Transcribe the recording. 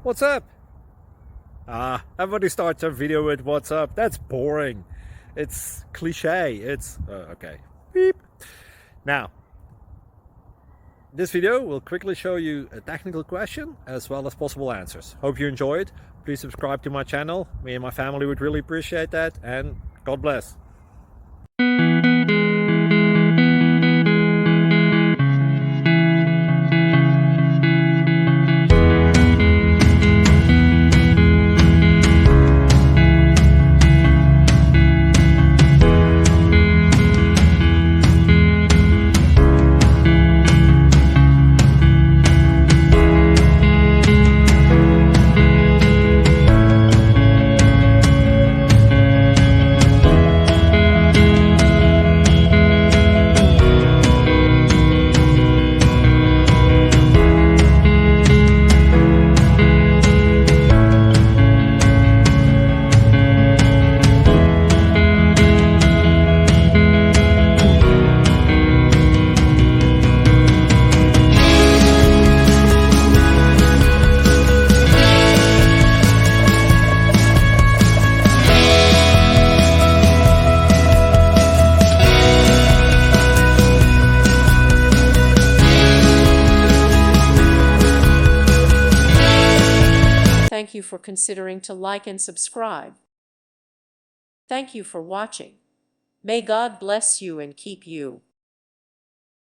What's up? Everybody starts a video with what's up. That's boring. It's cliche. It's okay. Beep. Now, this video will quickly show you a technical question as well as possible answers. Hope you enjoyed. Please subscribe to my channel. Me and my family would really appreciate that, and God bless. Thank you for considering to like and subscribe. Thank you for watching. May God bless you and keep you.